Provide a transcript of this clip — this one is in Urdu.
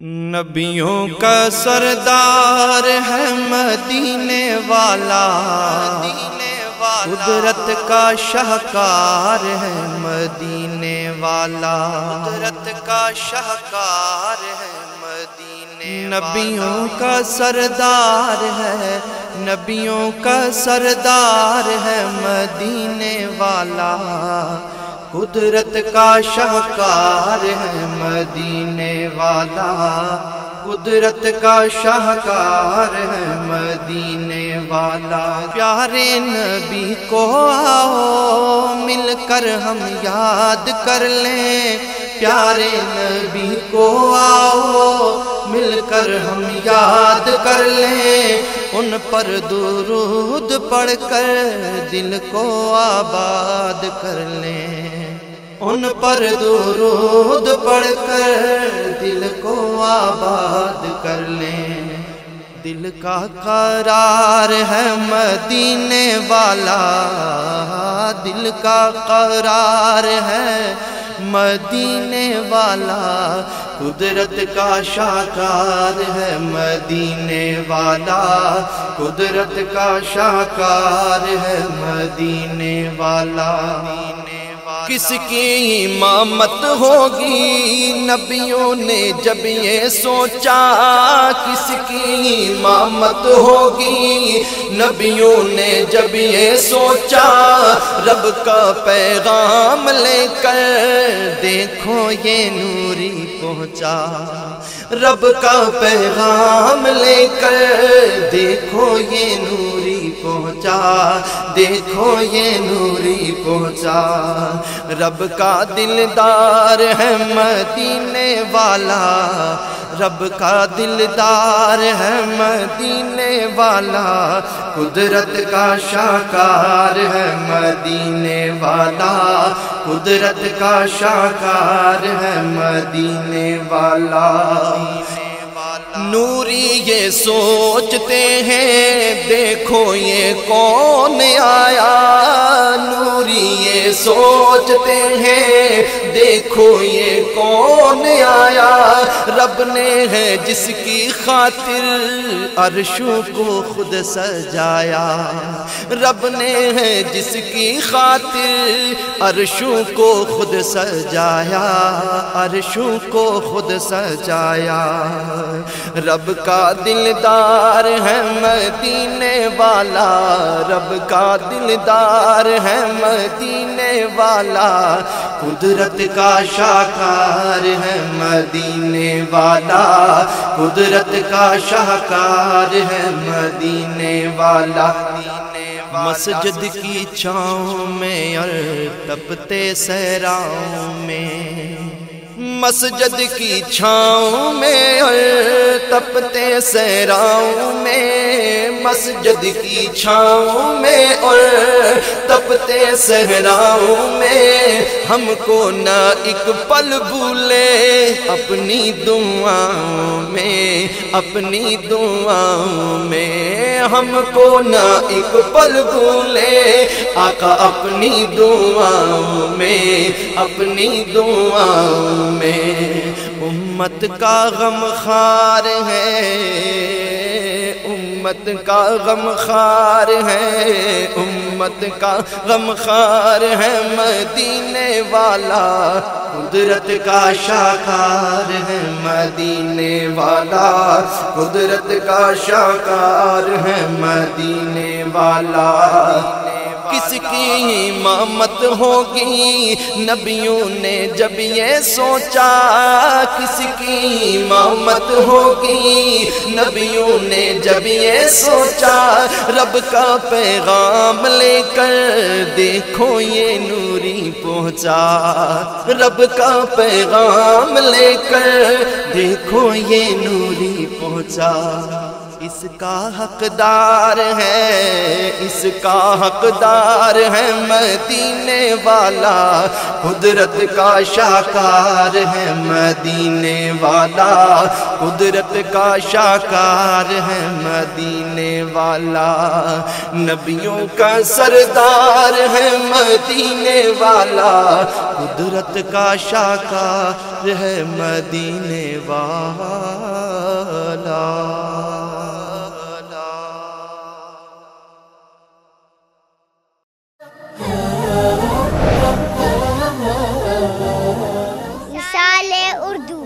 نبیوں کا سردار ہے مدینے والا، قدرت کا شاہکار ہے مدینے والا، قدرت کا شاہکار ہے مدینے والا۔ نبیوں کا سردار ہے، نبیوں کا سردار ہے مدینے والا، قدرت کا شاہکار ہے مدینے والا، قدرت کا شاہکار ہے مدینے والا۔ پیارے نبی کو آؤ مل کر ہم یاد کر لیں، پیارے نبی کو آؤ مل کر ہم یاد کر لیں، ان پر درود پڑھ کر دل کو آباد کر لیں، ان پر درود پڑھ کر دل کو آباد کر لیں۔ دل کا قرار ہے مدینے والا، دل کا قرار ہے مدینے والا، قدرت کا شاہکار ہے مدینے والا، قدرت کا شاہکار ہے مدینے والا۔ کس کی امامت ہوگی نبیوں نے جب یہ سوچا، کس کی امامت ہوگی نبیوں نے جب یہ سوچا، رب کا پیغام لے کر دیکھو یہ نوری پہنچا، رب کا پیغام لے کر دیکھو یہ نوری پہنچا، دیکھو یہ نوری پہنچا۔ رب کا دلدار ہے مدینے والا، رب کا دلدار ہے مدینے والا، قدرت کا شاہکار ہے مدینے والا، قدرت کا شاہکار ہے مدینے والا۔ نوری یہ سوچتے ہیں دیکھو یہ کون آیا، نوری یہ سوچتے ہیں دیکھو یہ کون آیا، رب نے ہے جس کی خاطر عرشوں کو خود سجایا، رب نے ہے جس کی خاطر عرشوں کو خود سجایا، عرشوں کو خود سجایا۔ رب کا دلدار ہے مدینے والا، رب کا دلدار ہے مدینے والا، قدرت کا شاہکار ہے مدینے والا، قدرت کا شاہکار ہے مدینے والا۔ مسجد کی چھاؤں میں اور تپتے صحراؤں میں، مسجد کی چھاؤں میں اور تپتے صحراؤں میں، مسجد کی چھاؤں میں اور تپتے صحراؤں میں، ہم کو نہ ایک پل بھولے اپنی دعاؤں میں، اپنی دعاؤں میں، ہم کو نہ ایک پل بھولے آقا اپنی دعاؤں میں، اپنی دعاؤں میں۔ امت کا غم خوار ہے، امت کا غم خوار ہے، امت کا غم خوار ہے مدینے والا، قدرت کا شاہکار ہے مدینے والا، قدرت کا شاہکار ہے مدینے والا۔ کس کی امامت ہوگی نبیوں نے جب یہ سوچا، کس کی امامت ہوگی نبیوں نے جب یہ سوچا، رب کا پیغام لے کر دیکھو یہ نوری پہنچا، رب کا پیغام لے کر دیکھو یہ نوری پہنچا۔ اس کا حقدار ہے، اس کا حقدار ہے مدینے والا، قدرت کا شاہکار ہے مدینے والا، قدرت کا شاہکار ہے مدینے والا، نبیوں کا سردار ہے مدینے والا، قدرت کا شاہکار ہے مدینے والا۔ مثال اردو